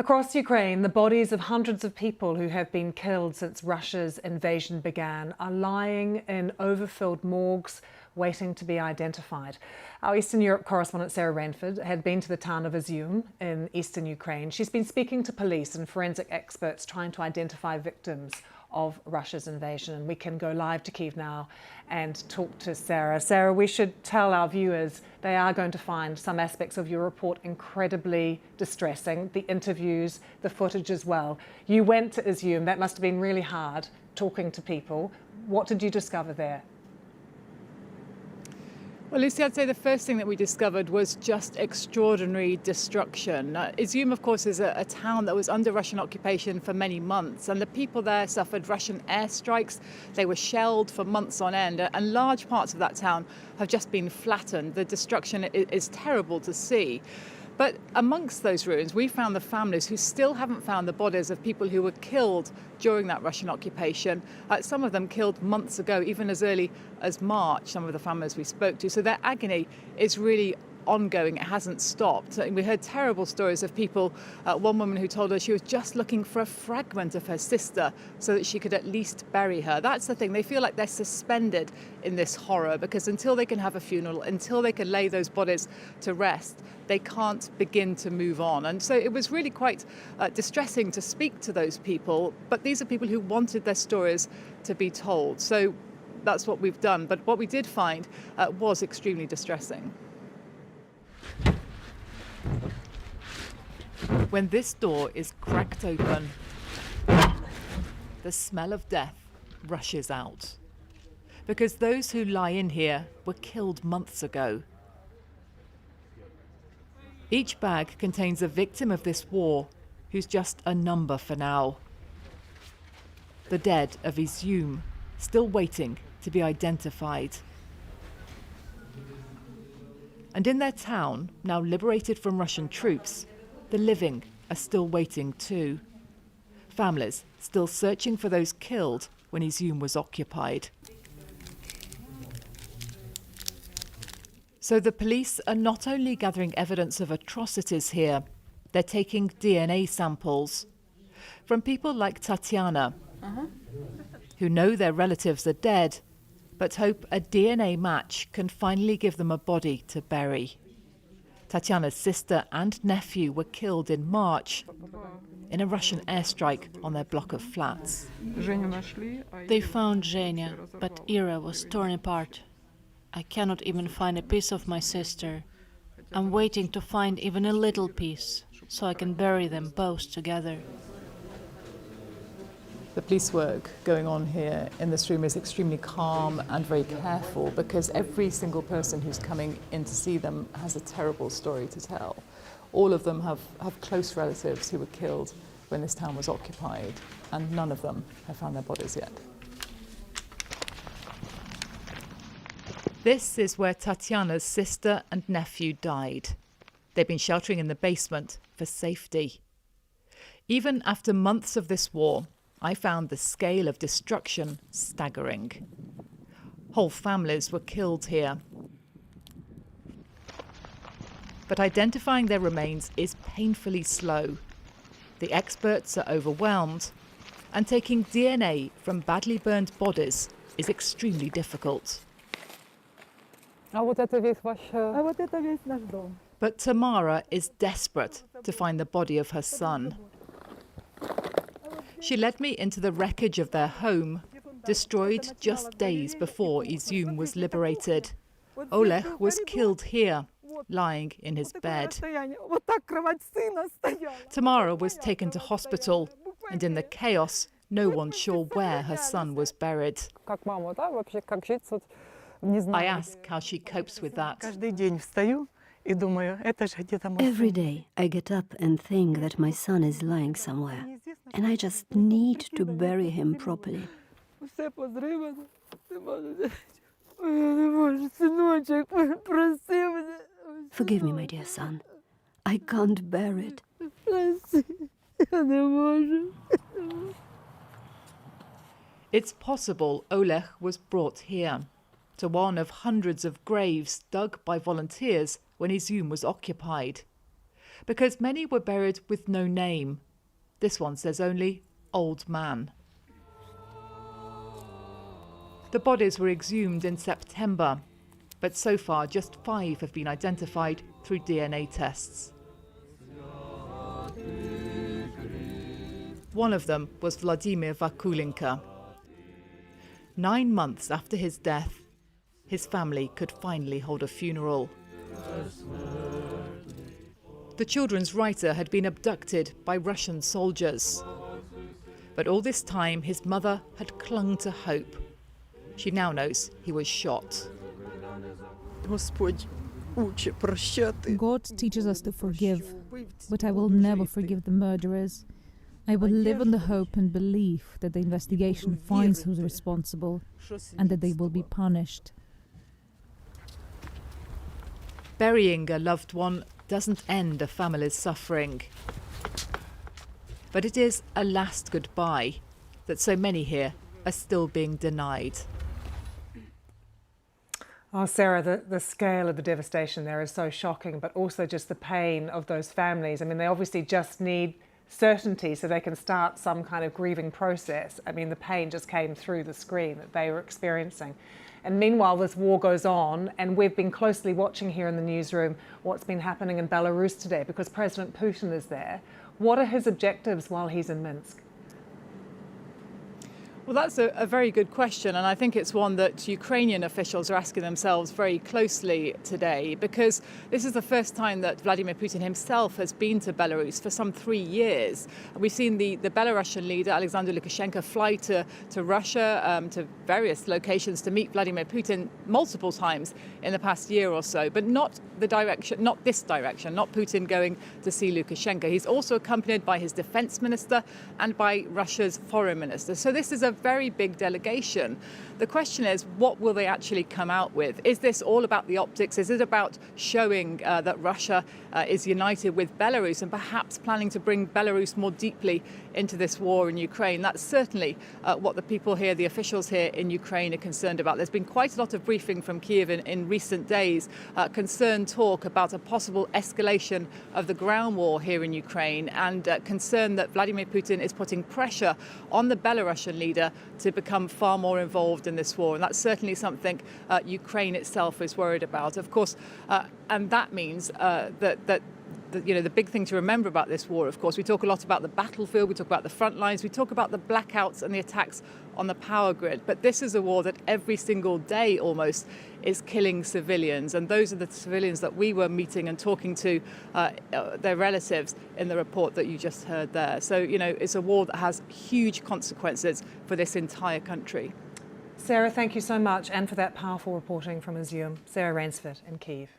Across Ukraine, the bodies of hundreds of people who have been killed since Russia's invasion began are lying in overfilled morgues, waiting to be identified. Our Eastern Europe correspondent Sarah Reainsford had been to the town of Izum in eastern Ukraine. She's been speaking to police and forensic experts trying to identify victims of Russia's invasion. And we can go live to Kyiv now and talk to Sarah. Sarah, we should tell our viewers they are going to find some aspects of your report incredibly distressing, the interviews, the footage as well. You went to Izum. That must have been really hard, talking to people. What did you discover there? Well, Lucy, I'd say the first thing that we discovered was just extraordinary destruction. Izum, of course, is a town that was under Russian occupation for many months, and the people there suffered Russian airstrikes. They were shelled for months on end, and large parts of that town have just been flattened. The destruction is terrible to see. But amongst those ruins, we found the families who still haven't found the bodies of people who were killed during that Russian occupation. Some of them killed months ago, even as early as March, some of the families we spoke to. So their agony is really ongoing. It hasn't stopped. We heard terrible stories of people. One woman who told us she was just looking for a fragment of her sister so that she could at least bury her. That's the thing. They feel like they're suspended in this horror because until they can have a funeral, until they can lay those bodies to rest, they can't begin to move on. And so it was really quite distressing to speak to those people. But these are people who wanted their stories to be told. So that's what we've done. But what we did find was extremely distressing. When this door is cracked open, the smell of death rushes out. Because those who lie in here were killed months ago. Each bag contains a victim of this war who's just a number for now. The dead of Izum, still waiting to be identified. And in their town, now liberated from Russian troops, the living are still waiting too. Families still searching for those killed when Izum was occupied. So the police are not only gathering evidence of atrocities here, they're taking DNA samples from people like Tatiana, who know their relatives are dead, but hope a DNA match can finally give them a body to bury. Tatiana's sister and nephew were killed in March in a Russian airstrike on their block of flats. They found Zhenya, but Ira was torn apart. I cannot even find a piece of my sister. I'm waiting to find even a little piece, so I can bury them both together. The police work going on here in this room is extremely calm and very careful because every single person who's coming in to see them has a terrible story to tell. All of them have close relatives who were killed when this town was occupied, and none of them have found their bodies yet. This is where Tatiana's sister and nephew died. They've been sheltering in the basement for safety. Even after months of this war, I found the scale of destruction staggering. Whole families were killed here. But identifying their remains is painfully slow. The experts are overwhelmed, and taking DNA from badly burned bodies is extremely difficult. But Tamara is desperate to find the body of her son. She led me into the wreckage of their home, destroyed just days before Izum was liberated. Oleg was killed here, lying in his bed. Tamara was taken to hospital, and in the chaos, no one's sure where her son was buried. I ask how she copes with that. Every day I get up and think that my son is lying somewhere, and I just need to bury him properly. Forgive me, my dear son. I can't bear it. It's possible Oleg was brought here, to one of hundreds of graves dug by volunteers when Izum was occupied. because many were buried with no name. This one says only old man. The bodies were exhumed in September, but so far just 5 have been identified through DNA tests. One of them was Vladimir Vakulinka. 9 months after his death, his family could finally hold a funeral. The children's writer had been abducted by Russian soldiers. But all this time, his mother had clung to hope. She now knows he was shot. God teaches us to forgive, but I will never forgive the murderers. I will live in the hope and belief that the investigation finds who's responsible and that they will be punished. Burying a loved one doesn't end a family's suffering. But it is a last goodbye that so many here are still being denied. Oh, Sarah, the scale of the devastation there is so shocking, but also just the pain of those families. I mean, they obviously just need certainty so they can start some kind of grieving process. I mean, the pain just came through the screen that they were experiencing. And meanwhile, this war goes on, and we've been closely watching here in the newsroom what's been happening in Belarus today because President Putin is there. What are his objectives while he's in Minsk? Well, that's a very good question, and I think it's one that Ukrainian officials are asking themselves very closely today, because this is the first time that Vladimir Putin himself has been to Belarus for some 3 years. We've seen the Belarusian leader, Alexander Lukashenko, fly to Russia, to various locations to meet Vladimir Putin multiple times in the past year or so, but not this direction, not Putin going to see Lukashenko. He's also accompanied by his defense minister and by Russia's foreign minister. So this is a very big delegation. The question is, what will they actually come out with? Is this all about the optics? Is it about showing that Russia is united with Belarus and perhaps planning to bring Belarus more deeply into this war in Ukraine? That's certainly what the people here, the officials here in Ukraine, are concerned about. There's been quite a lot of briefing from Kiev in recent days, concerned talk about a possible escalation of the ground war here in Ukraine, and concern that Vladimir Putin is putting pressure on the Belarusian leader to become far more involved in this war. And that's certainly something Ukraine itself is worried about, of course. And that means that the big thing to remember about this war, of course, we talk a lot about the battlefield, we talk about the front lines, we talk about the blackouts and the attacks on the power grid. But this is a war that every single day almost is killing civilians. And those are the civilians that we were meeting and talking to their relatives in the report that you just heard there. So, it's a war that has huge consequences for this entire country. Sarah, thank you so much, and for that powerful reporting from Izum. Sarah Reainsford in Kyiv.